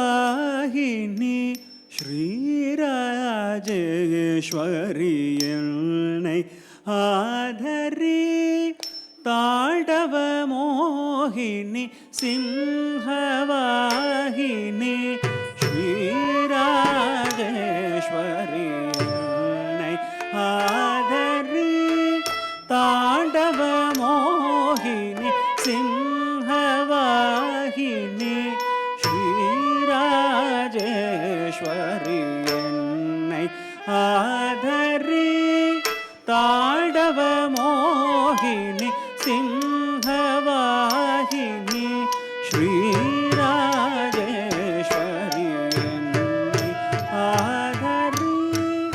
சிம்ஹவாகினி ஸ்ரீராஜேஸ்வரி என்னை ஆதரி தாண்டவ மோகினி சிம்ஹவாகினி ஸ்ரீராஜேஸ்வரி என்னை ஆதரி தாண்டவ மோகினி சிம்ஹவாகினி ஸ்ரீராஜேஸ்வரி என்னை ஆதரி தாண்டவ மோகினி சிம்ஹவாகினி ஸ்ரீராஜேஸ்வரி என்னை ஆதரி.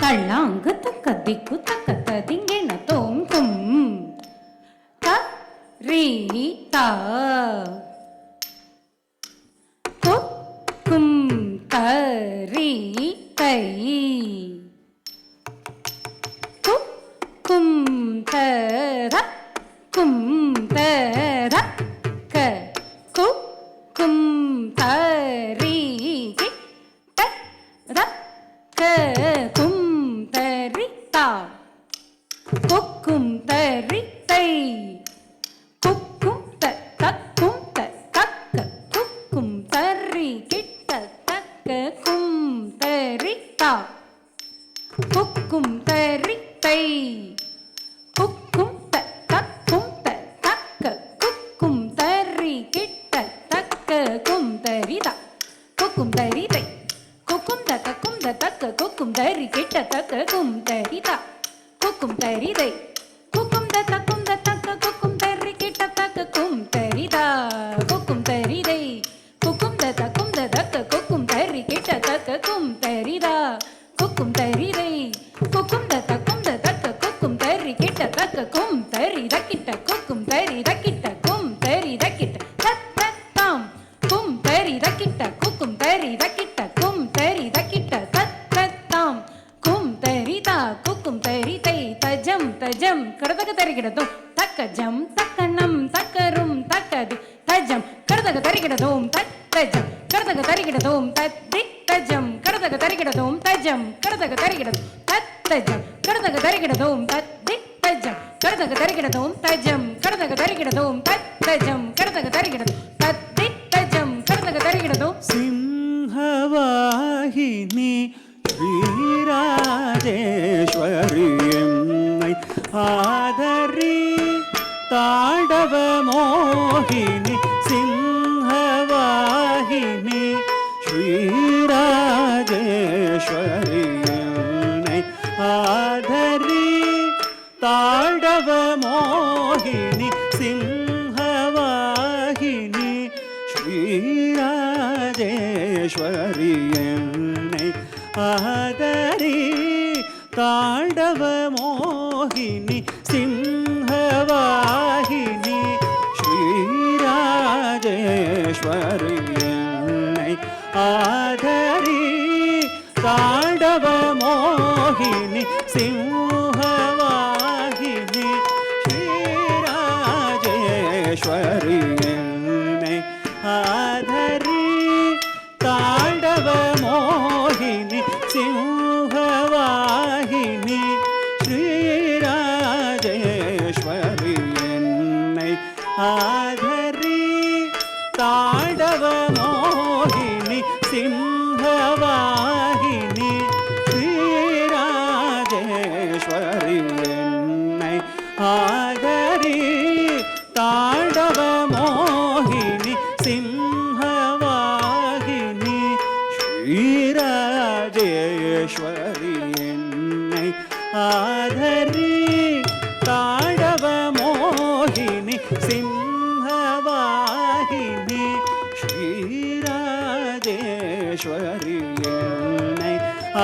தள்ளாங்கு தக்க திக்கு தக்க ததிங்கென தோங்கும் த ரீ தா கும் தரி தை கும் தர கும் தர க கும் தரி த ர க கும் தரி தா கொக்கும் தரி தை கொக்கும் தக்கும் தக்க கொக்கும் தரி கிட்ட தக்க கும் தரி தா கொக்கும் தரி தை கொக்கும் தக்கும் தக்க கொக்கும் தரி கிட்ட தக்க கும் தரி தா கொக்கும் தரி தை கொக்கும் தக்க கொக்கும் தரி கிட்ட தக்க கும் தரி தா கொக்கும் தரி தை கொக்கும் தக்க கொக்கும் தரி கிட்ட தக்க கும் தரி தா கொக்கும் தரி தை கொக்கும் தக்க கொக்கும் தரி கிட்ட தக்க கும் தரி தா கொக்கும் தரி தை கொக்கும் தக்க கொக்கும் தரி கிட்ட தக்க கும் தரி த கிட்ட கொக்கும் தரி த கிட்ட கும் தரி த கிட்ட தத்தம் கும் தரி த கிட்ட கொக்கும் தரி த கிட்ட கும் தரி த கிட்ட தத்தம் கும் தரி தா கொக்கும் தரி தை தஜம் தஜம் கடதக தரிகிடதும் தக்க ஜம் தக்கனம் தக்கரும் தக்கது தஜம் கடதக தரிகிடதும் தஜம் கடதக தரிகிடதும் தத்தி தஜம் கடதக தரிகிடதும் தஜம் கடதக தரிகிடதும் தஜம் கடதக தரிகிடதும் தத்தி தஜம் கடதக தரிகிடதும் தஜம் கடதக தரிகிடதும் தஜம் கடதக தரிகிடதும் தத்தி தஜம் கடதக தரிகிடதும். சிம்ஹவாகினி ஸ்ரீராஜேஸ்வரி என்னை ஆதரி தாண்டவ மோகினி சிம்ஹவாகினி ஸ்ரீராஜேஸ்வரி என்னை ஆதரி தாண்டவ மோகினி சிம்ஹவாகினி ஸ்ரீராஜேஸ்வரி என்னை ஆதரி தாண்டவ மோகினி சிம்ஹவாகினி ஸ்ரீராஜேஸ்வரி என்னை ஆதரி தாண்டவ மோகினி சிம்ஹவாகினி ஸ்ரீராஜேஸ்வரி என்னை ஆதரி தாண்டவ மோகினி சிம்ஹவாகினி ஸ்ரீராஜேஸ்வரி என்னை ஆதரி தாண்டவ மோகினி சிம்ஹவாகினி ஸ்ரீராஜேஸ்வரி என்னை ஆதரி தாண்டவ மோகினி சிம்ஹவாகினி ஸ்ரீராஜேஸ்வரி என்னை ஆதரி தாண்டவ மோகினி சிம்ஹவாகினி ஸ்ரீராஜேஸ்வரி என்னை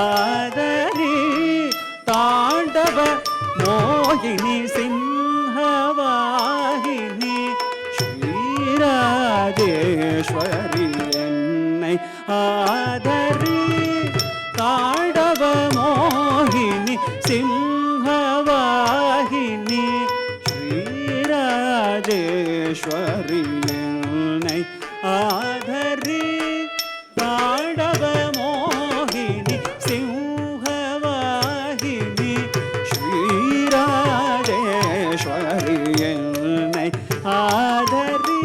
ஆதரி தாண்டவ மோகினி சிம்ஹவாகினி ஸ்ரீராஜேஸ்வரி என்னை ஆதரி தாண்டவ மோகினி சிம்ஹவாகினி ஸ்ரீராஜேஸ்வரி என்னை ஆதரி தாண்டவ மோகினி சிம்ஹவாகினி ஸ்ரீராஜேஸ்வரி என்னை ஆதரி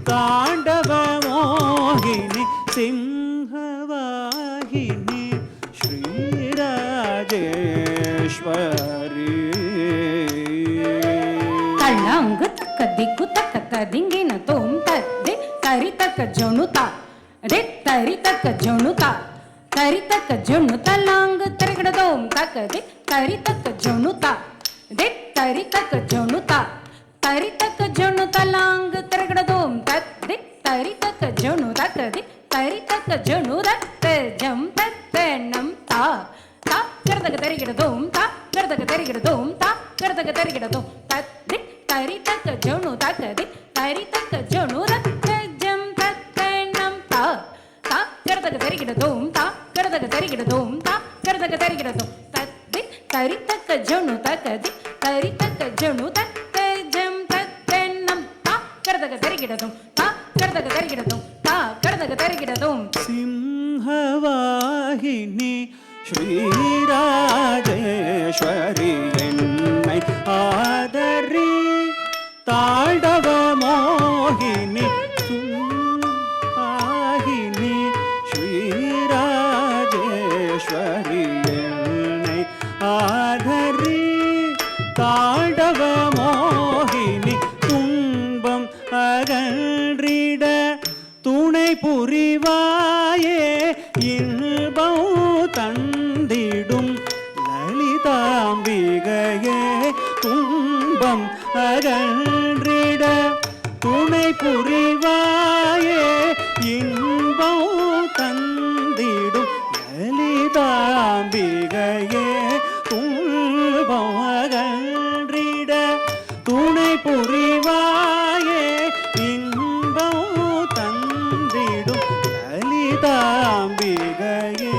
தாண்டவ மோகினி சிம்ஹவாகினி ஸ்ரீராஜேஸ்வரி தள்ளாங்கு தக்க திக்கு தக்க ததிங்கின தோம் தத்தி தரி தக்க ஜொணுதா ரே தரி தக்க ஜொணுதா தரி தக்க ஜொணு தள்ளாங்கு தரிகிடதோம் தக்க தி தரி தக்க ஜொணுதா ரே தரி தக்க ஜொணுதா தரி தக்க ஜொணு தள்ளாங்கு தரிகிடதோம் தத்தி தரி தக்க ஜொணு தக்க தி தரி தக்க ஜொணு ரத்த ஜம் தத்த நம் தா தா கரதக தரிகிடதோம் தா கரதக தரிகிடதோம் தா கரதக தரிகிடதோம் தத்தி தரி தக்க ஜொணு தக்க தி தரி தக்க ஜொணு ரத்த ஜம் தத்த நம் தா தா கரதக தரிகிடதோம் தா கரதக தரிகிடதோம் தா கரதக தரிகிடதோம் தத்தி தரி தக்க ஜொணு தக்க தி தரி தக்க ஜொணு தத்த ஜம் தத்த நம் தா கரதக தரிகிடதோம் தா கரதக தரிகிடதோம் தா கரதக தரிகிடதோம் சிம்ஹவாகினி ஸ்ரீராஜேஸ்வரி என்னை ஆதரி தாண்டவ மோகினி சும்ஹவாகினி ஸ்ரீராஜேஸ்வரி என்னை ஆதரி தாண்டவ மோகினி துன்பம் அகன்றிட துணை புரிவாயே இன்பம் தந்திடும் லலிதாம்பிகையே துன்பம் அகன்றிட துணை புரிவாயே இன்பம் தந்திடும் லலிதாம்பிகையே துன்பம் அகன்றிட துணை புரிவாயே இன்பம் தந்திடும் லலிதாம்பிகையே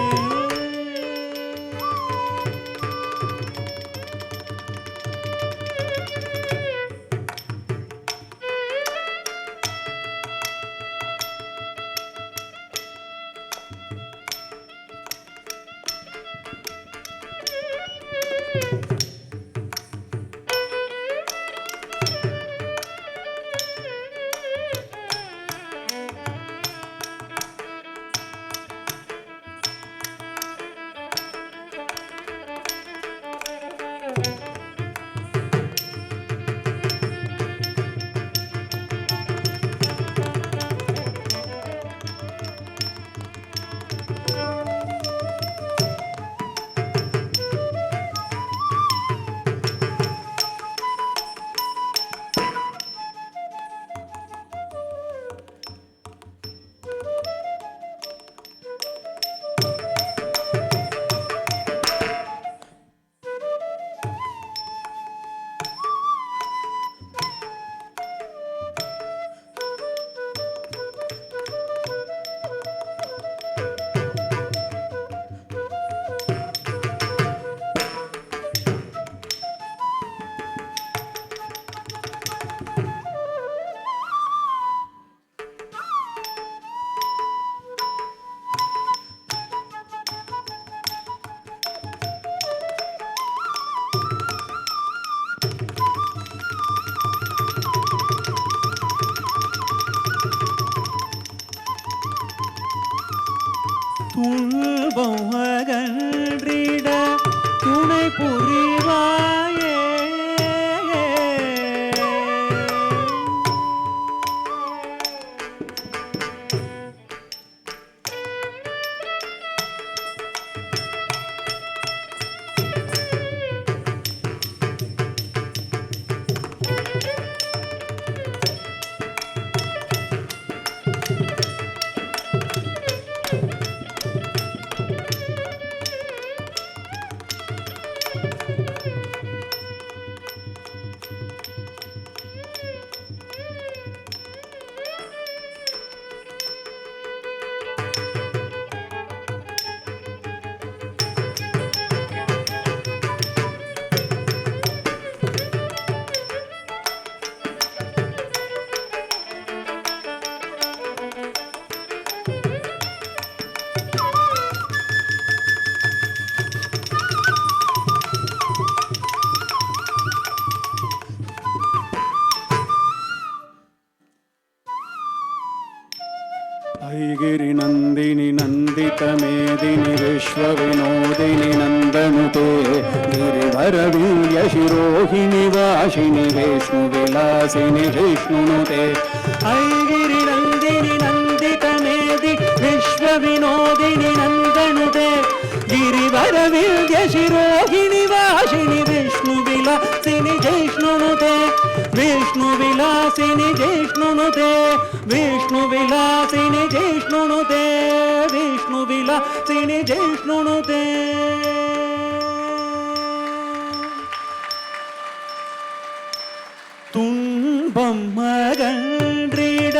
துன்பம் அகன்றிட துணை புரிவாயே ऐगिरि नन्दिनि नन्दितमेदिनि विश्वविनोदिनि नन्दनुते गिरिवरवीर्यशिरोहिणि वासिनि विष्णुविलासिनि विष्णुनुते ऐगिरि नन्दिनि नन्दितमेदि विश्वविनोदिनि नन्दनुते गिरिवरवीर्यशिरोहिणि वासिनि विष्णुविलासिनि जिष्णुनुते विष्णुविलासिनि जिष्णुनुते विष्णुविलासिनि जिष्णुनुते विष्णुविलासिनि जिष्णुनुते துன்பம் மகன்றிட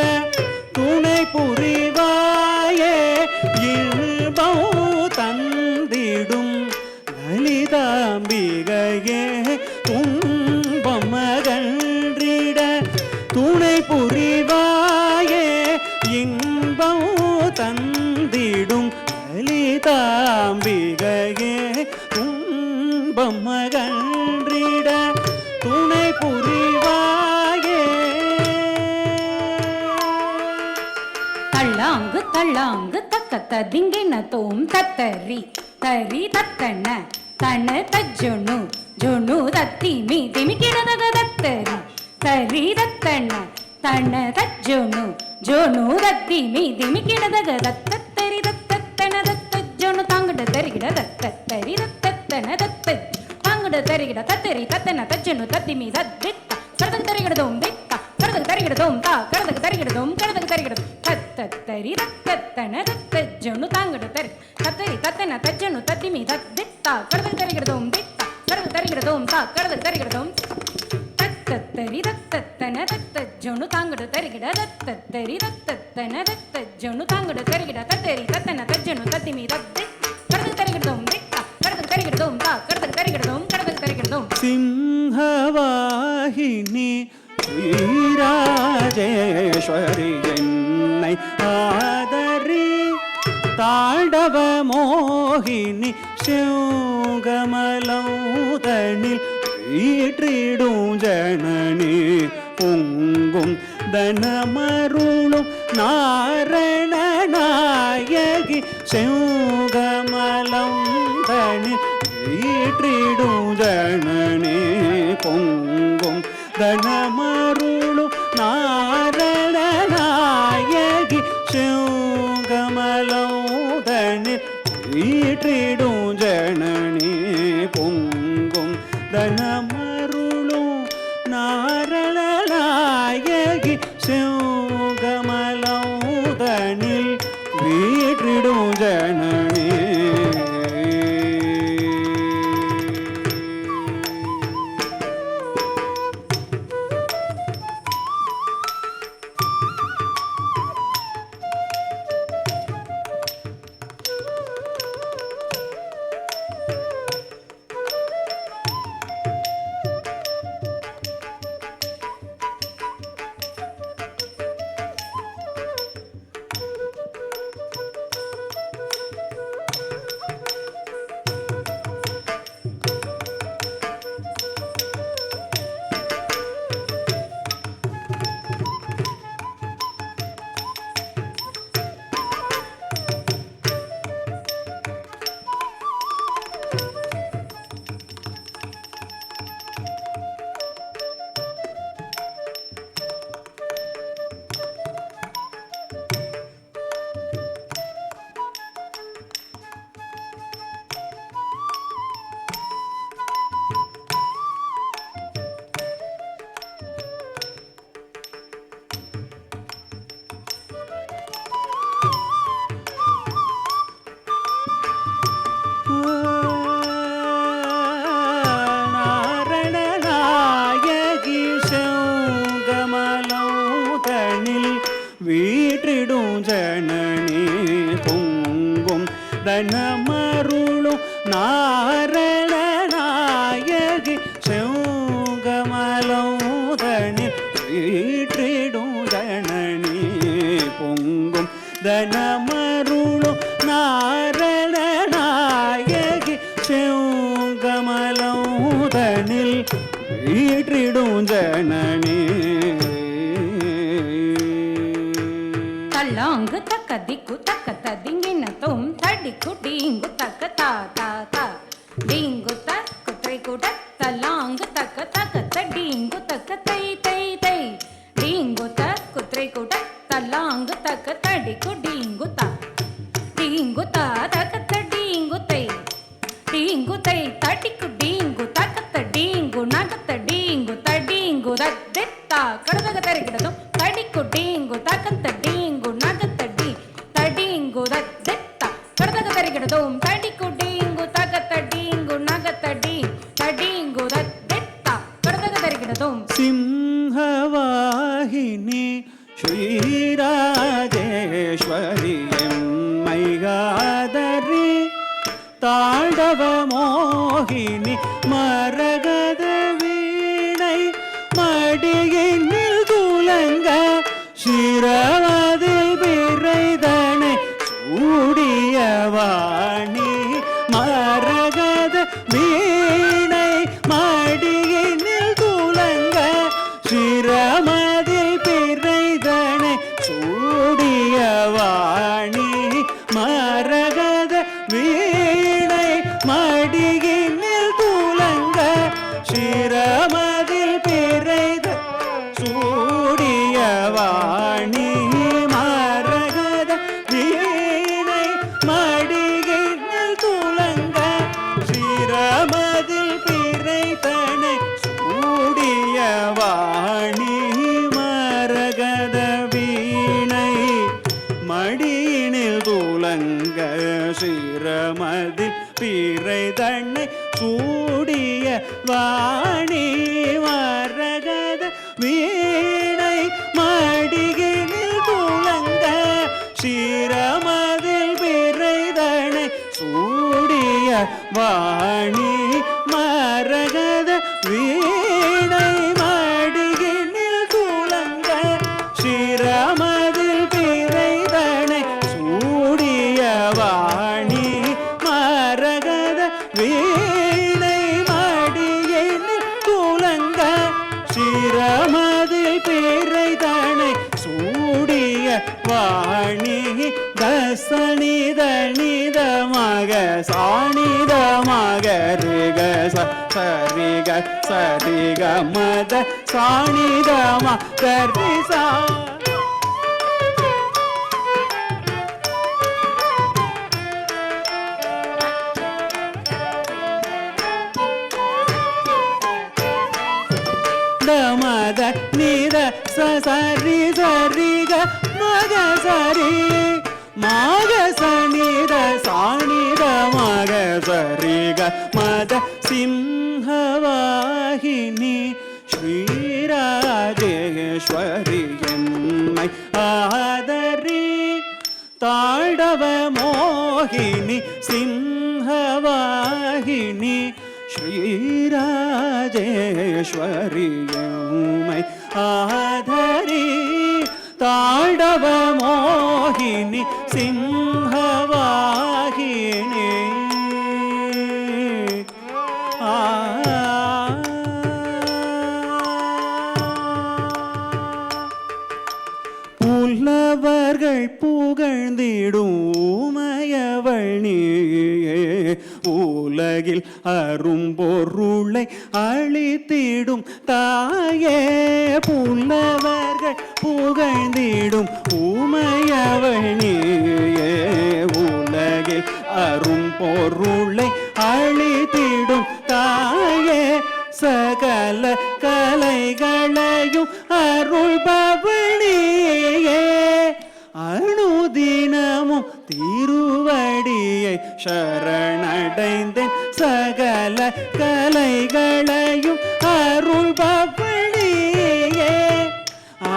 துணை புரிவாயே இன்பம் தந்திடும் லலிதாம்பிகையே துன்பம் மகன்றிட துணை புரிவாயே இன்பம் தந்திடும் லலிதாம்பிகையே துன்பம் மகன்றிட துணை புரிவாயே தள்ளாங்கு தள்ளாங்கு தக்கத்த திங்கின தோம் தத்தரி தரி தத்தன தன தஜ்ஜொனு ஜொனு தத்தி மீ திமிக்கிடதக தத்தரி தரி தத்தன தன தஜ்ஜொனு ஜொனு தத்தி மீ திமிக்கிடதக தத்தரி தத்தன தத்தஜொனு தாங்கட தரிகிட தத்தரி தத்தன தத்த தாங்கட தரிகிட தத்தரி தத்தன தஜ்ஜொனு தத்தி மீ தத்தித்த கரதக தரிகிடதோம் தித்த கரதக தரிகிடதோம் தா கரதக தரிகிடதோம் கரதக தரிகிடதோம் தத்தரி தத்தன தத்தஜொனு தாங்கட தரி தத்தரி தத்தன தஜ்ஜொனு தத்தி மீ தத்தித்த கரதக தரிகிடதோம் தித்த கரதக தரிகிடதோம் தா கரதக தரிகிடதோம் தத்தரி தத்தன தத்தஜொனு தாங்கட தரிகிட தத்தரி தத்தன தத்தஜொனு தாங்கட தரிகிட தத்தரி தத்தன தஜ்ஜொனு தத்தி மீ தத்தி கரதக தரிகிடதோம் தித்த கரதக தரிகிடதோம் தா கரதக தரிகிடதோம் கரதக தரிகிடதோம் சிம்ஹவாஹினி ஸ்ரீராஜேஸ்வரி என்னை ஆதரி தாண்டவ மோகினி சிவகமலௌதனில் வீற்றிடும் ஜனனி பொங்கும் தனமருளும் நாரண நாயகி சிவகமலௌதனில் வீற்றிடும் ஜனனி பொங்கும் தனமருளும் நாரண நாயகி சிவகமலௌதனில் வீற்றிடும் ஜனனி பொங்கும் தனமருளும் நாரண நாயகி சிவகமலௌதனில் வீற்றிடும் ஜனனி வீற்றிடும் ஜனனி பொங்கும் தனமருளும் நாரண நாயகி சிவகமலௌதனில் வீற்றிடும் ஜனனி பொங்கும் தனமருளும் நாரண நாயகி சிவகமலௌதனில் வீற்றிடும் ஜனனி தல்லாங்கு தக்க திக்கு தக்க ததிங்கின தும் தடிக்கு டீங்கு தக்க தா தா தா டீங்கு தக்கு தை குட தல்லாங்கு தக்க தக்க தடீங்கு தக்க தை தை தை டீங்கு தக்கு தை குட தல்லாங்கு தக்க தடிக்கு டீங்கு தா தக்க தடீங்கு தை டீங்கு தை தடிக்கு டீங்கு தக்க தடீங்கு நகத்த டீங்கு தடீங்கு தத்தித்தா கடதக தரிக்கிடதும் தடிக்கு டீங்கு தக்கத்த டீங்கு நகத்த டி தடீங்கு தத்தித்தா கடதக தரிக்கிடதும் தடிக்கு டீங்கு தக்கத்த டீங்கு நகத்த டி தடீங்கு தத்தித்தா கடதக தரிக்கிடதும் சிம்ஹவாஹினி ஸ்ரீராஜேஸ்வரி எம்மைகாதரி தாண்டவ மோகினி மரகத வீணை மடியினில் துலங்க சிரவதில் விரைதனை சூடிய வாணி மரகத வீணை மடியினில் துலங்க சிரமதில் விரைதனை சூடிய வாணி மரகத வீணை மடியினில் துலங்க சிரமதில் பிறைத சூடிய வாணி மரகத வீணை மடியினில் துலங்க சிரமதில் பிறைதனை சூடிய வாணி மரகத வீணை மடியினில் துலங்க சிரமதில் பிறைதனை சூடிய வாணி மரகத வீணை மடியினில் துலங்க சிரமதில் பிறைதனை சூடிய வாணி மரகத வீணை மடியினில் துலங்க சிரமதில் பிறைதனை சூடிய வாணி மரகத வீணை மடியினில் துலங்க சிரமதில் பிறைதனை சூடிய வாணி தசனித நித மக சாணித மக ரிக சரிக சரிக மத சாணித மகரிசா மத நித சரி சரிக மக சரி மாக சனித சாணித மக சரிக மத சிம்ஹவாஹினி ஸ்ரீராஜேஸ்வரி எம்மை ஆதரி தாண்டவ மோகினி சிம்ஹவாஹினி ஸ்ரீராஜேஸ்வரி எம்மை ஆதரி தாண்டவ மோகினி சிம்ஹவாஹினி புலவர்கள் புகழ்ந்திடும் ஊமையவள் நீயே உலகில் அரும்பொருளை அளித்திடும் தாயே புலவர்கள் புகழ்ந்திடும் ஊமையவள் நீயே உலகில் அரும்பொருளை அளித்திடும் தாயே சகல கலைகளையும் அருள்பவளியே அனுதினமும் திருவடியை சரணடைந்தேன் சகல கலைகளையும் அருள்பவளியே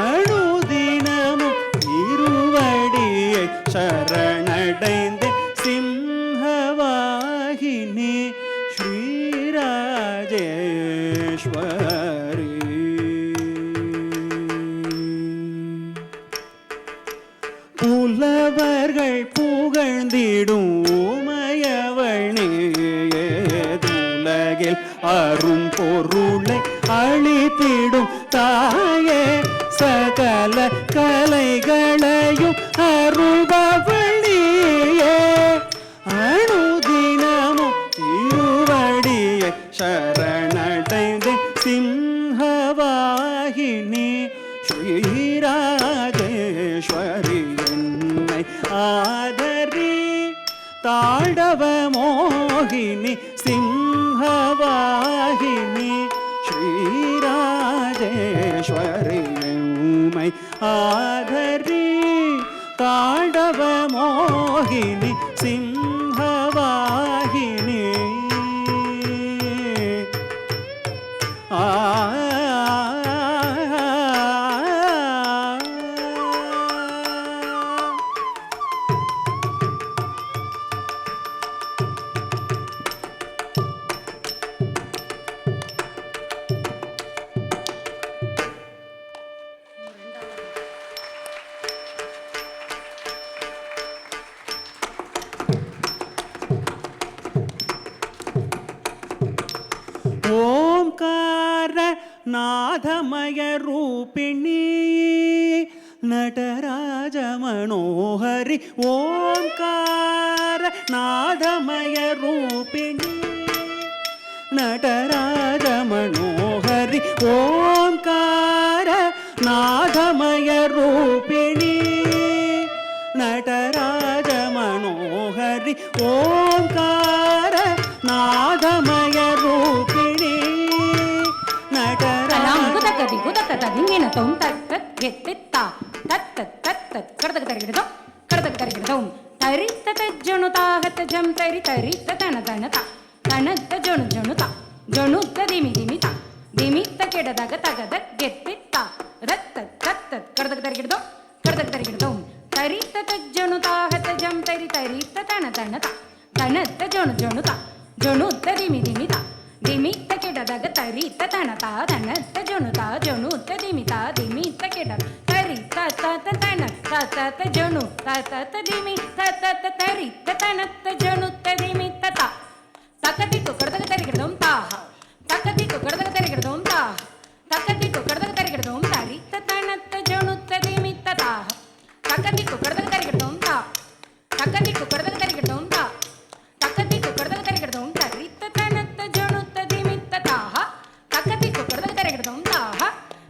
அனுதினமும் திருவடியை சரணடைந்தேன் சிம்ஹவாஹினி ஸ்ரீராஜேஸ்வரி புலவர்கள் புகழ்ந்திடும் ஊமையவள் நீயே உலகில் அரும்பொருளை அளித்திடும் தாயே சகல கலைகளையும் அருள்பவள் நீயே அனுதினமும் திருவடியை சரணடைந்தேன் சிம்ஹவாகினி ஸ்ரீராஜேஸ்வரி என்னை ஆதரி தாண்டவ மோகினி சிம்ஹவாகினி ஸ்ரீராஜேஸ்வரி என்னை ஆதரி தாண்டவ மோகினி சிம்ஹவாகினி ஓம்கார நாதமய ரூபிணி நடராஜ மனோஹரி ஓம்கார நாதமய ரூபிணி நடராஜ மனோஹரி ஓம்கார நாதமய ரூபிணி நடராஜ மனோஹரி ஓம்கார நாதமய ரூபிணி ದಿಮಿತ್ತ ಕೆಡದಾಗ ತರಿತ ತನತ ತನತ ಜನುತ ಜನುತ ದಿಮಿತ ದಿಮಿತ್ತ ಕೆಡ ತರಿತ ತತ ತನ ತತ ಜನು ತತ ದಿಮಿ ತತ ತರಿತ ತನತ ಜನುತ ದಿಮಿತ್ತ ತ ತಕತಿಕು ಕಡದಾಗ ತರಿಗಿಡದಂ ತಾಹ ತಕತಿಕು ಕಡದಾಗ ತರಿಗಿಡದಂ ತಾಹ ತಕತಿಕು ಕಡದಾಗ ತರಿಗಿಡದಂ ತರಿತ ತನತ ಜನುತ ದಿಮಿತ್ತ ತಾಹ ತಕತಿಕು ಕಡದಾಗ ತರಿಗಿಡದಂ ತಾ ತಕತಿಕು ಕಡದಾಗ ತರಿಗಿಡದಂ ತಾ ತಕತಿಕು ಕಡದಾಗ ತರಿಗಿಡದಂ ತರಿತ ತನತ ಜನುತ ದಿಮಿತ್ತ ತಾಹ ತಕತಿಕು ಕಡದಾಗ ತರಿಗಿಡದಂ ತಾಹ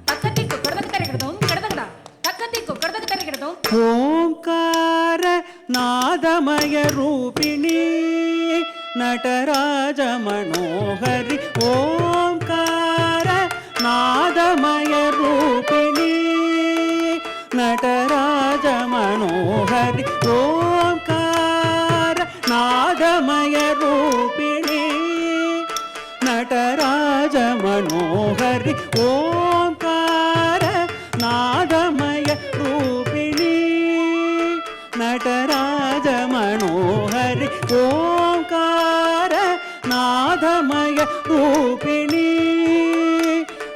ತಕತಿಕು ಕಡದಾಗ ತರಿಗಿಡದಂ ಕಡದಾಗ ತಕತಿಕು ಕಡದಾಗ ತರಿಗಿಡದಂ ಓಂಕಾರ ನಾದಮಯ ರೂಪಿಣಿ ನಟರಾಜ ಮನೋಹರಿ ಓಂಕಾರ ನಾದಮಯ ರೂಪಿಣಿ ನಟರಾಜ ಮನೋಹರಿ ಓಂಕಾರ ನಾದಮಯ ರೂಪಿಣಿ ನಟರಾಜ ಮನೋಹರಿ ಓಂಕಾರ ನಾದಮಯ ರೂಪಿಣಿ ನಟರಾಜ ಮನೋಹರಿ ಓಂಕಾರ ನಾದಮಯ ರೂಪಿಣಿ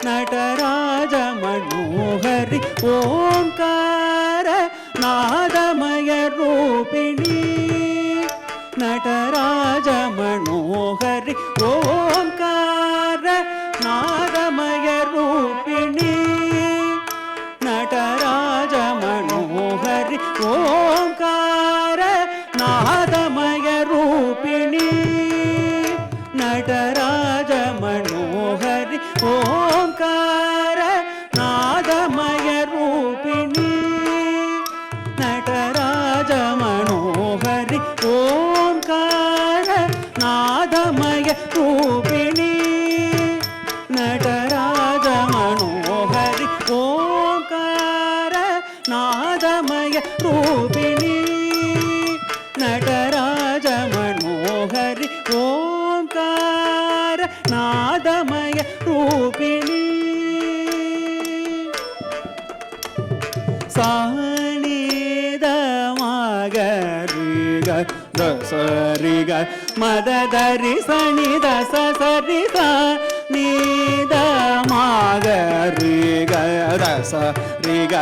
ನಟರಾಜ ಮನೋಹರಿ ಓಂಕಾರ ನಾದಮಯ ರೂಪಿಣಿ ನಟರಾಜ ಮನೋಹರಿ ಓಂಕಾರ ನಾದಮಯ ರೂಪಿಣಿ ನಟರಾಜ ಮನೋಹರಿ ಓಂಕಾರ ನಾದಮಯ ರೂಪಿಣಿ ನಟರಾಜ ಮನೋಹರಿ ಓಂಕಾರ ನಾದಮಯ ರೂಪಿಣಿ ನಟರಾಜ ಮನೋಹರಿ ಓಂಕಾರ ನಾದಮಯ ರೂಪಿಣಿ ನಟರಾಜ ಮನೋಹರಿ ಓಂಕಾರ ನಾದಮಯ ರೂಪಿಣಿ ನಟರಾಜ ಮನೋಹರಿ ಓಂಕಾರ ನಾದಮಯ ರೂಪಿಣಿ ಸಾನಿದ ಮಗರಿಗ ದಸರಿಗ ಮದದರಿ ಸಣಿದ ಸರಿಗ ನೀದ ಮಗರಿಗ ದಸರಿಗ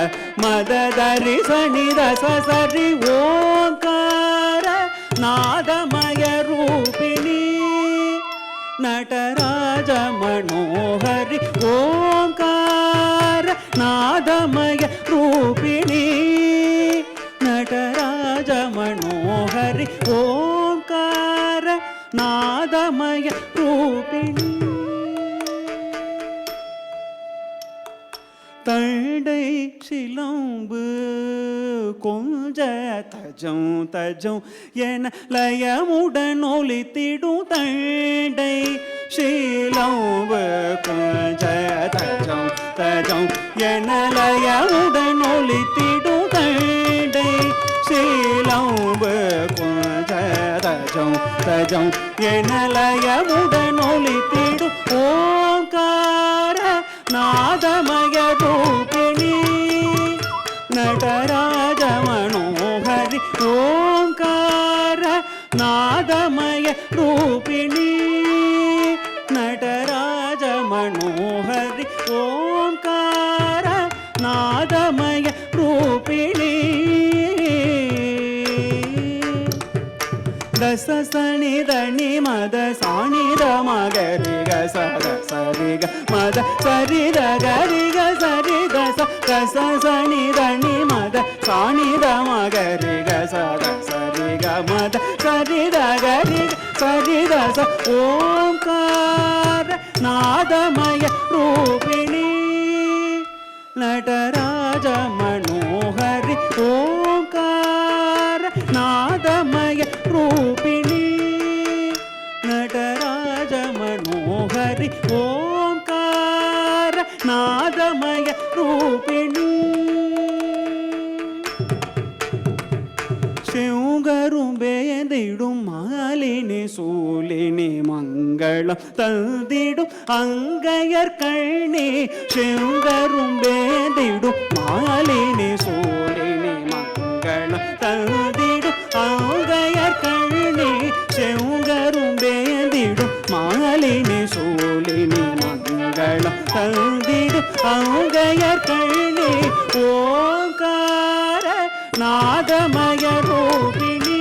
ಮದದರಿ ಸಣಿದ ಸರಿ ಓಂಕಾರ ನಾದಮಯ ರೂಪಿಣಿ ನಟರಾಜ ಮನೋಹರಿ ಓಂಕಾರ நாதமய ரூபிணி நடராஜ மனோகரி ஓங்கார நாதமய ரூபிணி தண்டை சிலம்பு கொஞ்ச தஜம் தஜம் என லயமுடன் ஒலித்திடும் தண்டை சிலம்பு கொஞ்ச தஜம் தஜம் என லயமுடன் ஒலித்திடும் தண்டை சிலம்பு கொஞ்ச தஜம் தஜம் என லயமுடன் ஒலித்திடும் ஓங்கார நாதமய ரூபிணி நடராஜ மனோகரி ஓங்கார நாதமய ரூபிணி நடராஜ மனோகரி ஓங்கார நாதமய ரூபிணி தச சனி தனி மத சாணித மகரிக சத சரிக மத சரித கரிக சரி தச தச சனி தனி மத சாணித மகரிக சத சரிக மத சரித கரிக சரி தச ஓங்கார நாதமய ரூபிணி நடராஜ மனோகரி ஓங்கார நாதமய ரூபிணி நடராஜ மனோகரி ஓங்கார நாதமய ரூபிணி சிவகரும் வேந்திடும் மாலினி சூலினி மங்களம் தந்திடும் அங்கையர் கண்ணி சிவகரும் வேந்திடும் மாலினி சூலினி மங்களம் தந்திடும் அங்கையர் கண்ணி சிவகரும் வேந்திடும் மாலினி சூலினி மங்களம் தந்திடும் அங்கையர் கண்ணி ஓங்கார நாதமய ரூபிணி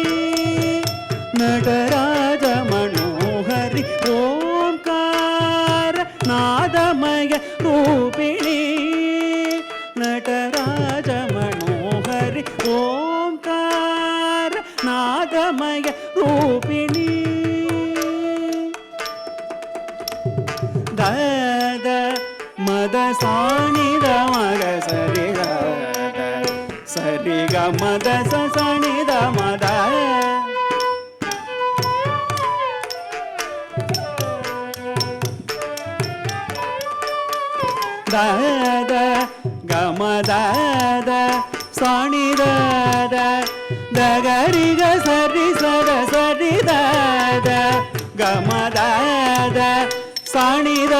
நடராஜ மனோகரி ஓங்கார நாதமய ரூபிணி நடராஜ மனோகரி ஓங்கார நாதமய ரூபிணி தத மத சாணித மக சரிக சரிக மத சனித மத தத கமதத சாணித தகரிக சரி சத சரி தத கமதத சாணித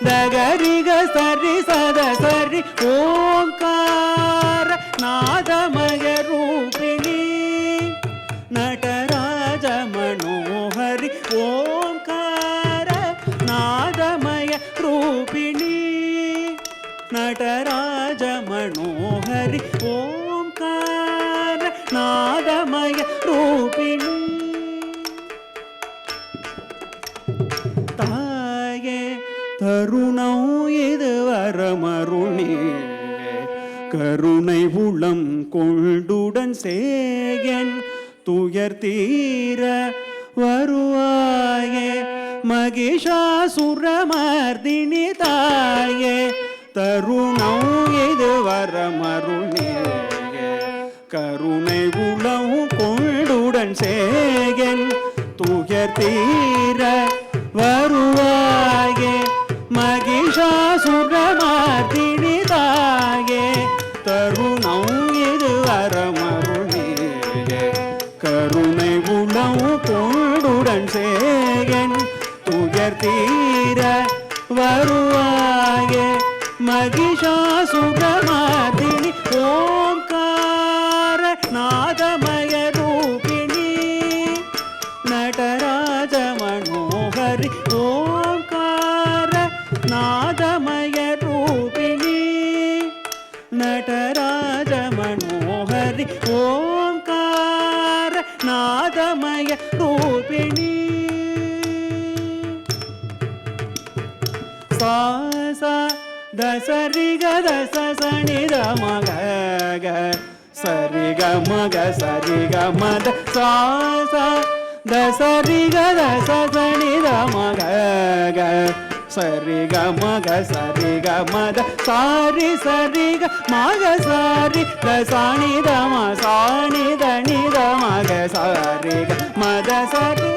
தகரிக சரி சத சரி ஓங்கார நாதமய ரூபிணி நடராஜ மனோகரி ஓங்கார நாதமய ரூபிணி நடராஜ மனோகரி ஓங்கார நாதமய ரூபிணி தாயே தருணம் இது வரமருணி கருணை உளம் கொண்டுடன் சேயன் துயர் தீர வருவாயே மகிஷாசுரமர்தினி தாயே தருணம் இது வரமருணி கருணை உளம் கொண்டுடன் சேயன் துயர் தீர வருவாயே மகிஷாசுரமர்தினி தாயே தருணம் இது வரமருளே கருணை உளம் கொண்டுடன் சேயன் துயர் தீர வருவாயே மகிஷாசுரமர்தினி ஓங்கார நாதமய ரூபிணி நடராஜ மனோகரி ஓங்கார நாதமய ரூபிணி நடராஜ மனோகரி ஓங்கார நாதமய ரூபிணி சாச சரி கத சனி த மக சரி க மக சரி க மத சா த சரி கத சனி த மக சரி க மக சரி க மத சாரி சரி க மக சாரி த சாணி த ம சாணி த நி த மக சாரி க மத சரி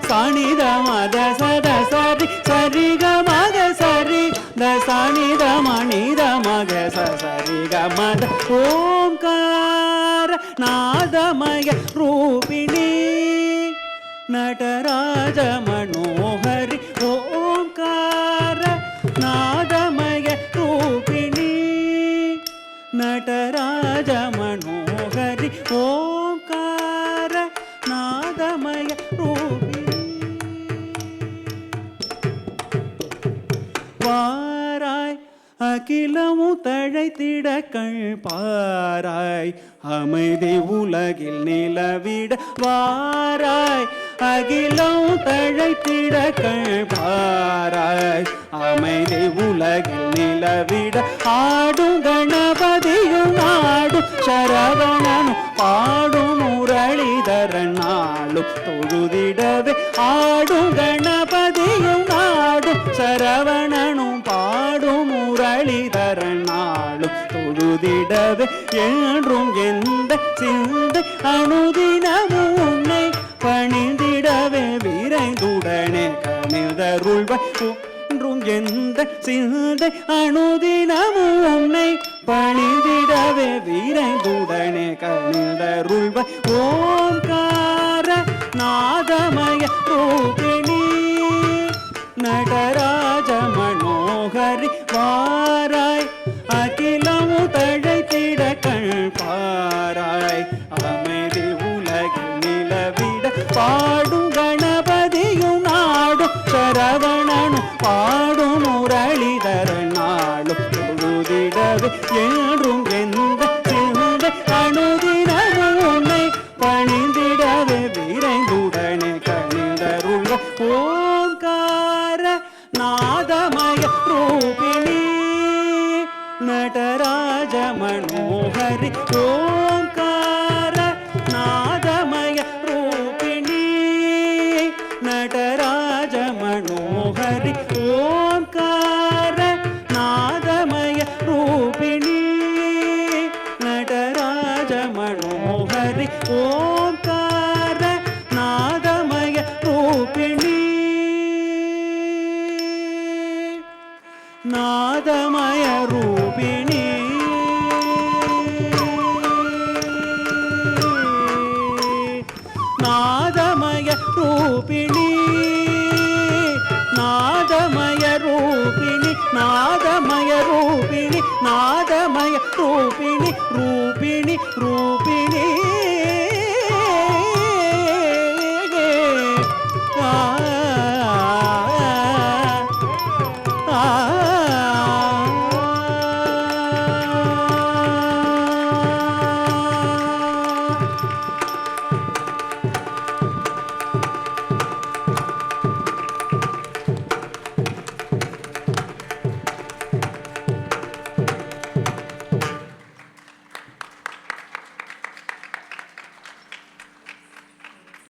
சாணி த மத சத சரி சரி க மக சரி த சாணி த மணி த மக சரி க மத ஓம்கார நாதமய ரூபிணி நடராஜ மனோஹரி ஓம்கார நாதமய ரூபிணி நடராஜ மனோஹரி ஓம்கார நாதமய ரூபிணி வாராய் அகிலமு தழைத்திட கண் பாராய் அமைதி உலகில் நிலவிட வாராய் அகிலம் தழைத்திட கண் பாராய் அமைதி உலகில் நிலவிட ஆடும் கணபதியும் நாடும் சரவணனும் பாடும் முரளிதரன் நாளும் தொழுதிடவே ஆடும் கணபதியும் நாடும் சரவணனும் பாடும் முரளிதரன் நாளும் தொழுதிடவே என்றும் எந்த சிந்தை அனுதினமும் உன்னை பணிந்திடவே விரைந்துடனே கணிதருள்வாய் ஒன்றும் எந்த சிந்தை அனுதினமும் உன்னை பணிந்திடவே விரைந்துடனே கணிதருள்வாய் ஓம்கார நாதமய ரூபிணி நடராஜ மனோஹரி வாராய் அகிலமு தழைத்திட கண் பாராய் அமைதி உலகில் நிலவிட பாடும் கணபதியும் நாடும் சரவணனும் பாடும் முரளிதரன் நாளும் தொழுதிடவே என்றும் எந்த சிந்தை அனுதினமும் உன்னை பணிந்திடவே விரைந்துடனே கணிதருள்வ ஓம்கார நாதமய ரூபிணி நடராஜ மனோஹரி ஓம்கார நாதமய ரூபிணி நடராஜ மனோஹரி ஓம்கார நாதமய ரூபிணி நடராஜ மனோஹரி ஓம்கார நாதமய ரூபிணி நாதமய ரூபிணி நாதமய ரூபிணி நாதமய ரூபிணி நாதமய ரூபிணி நாதமய ரூபிணி ரூபிணி ரூ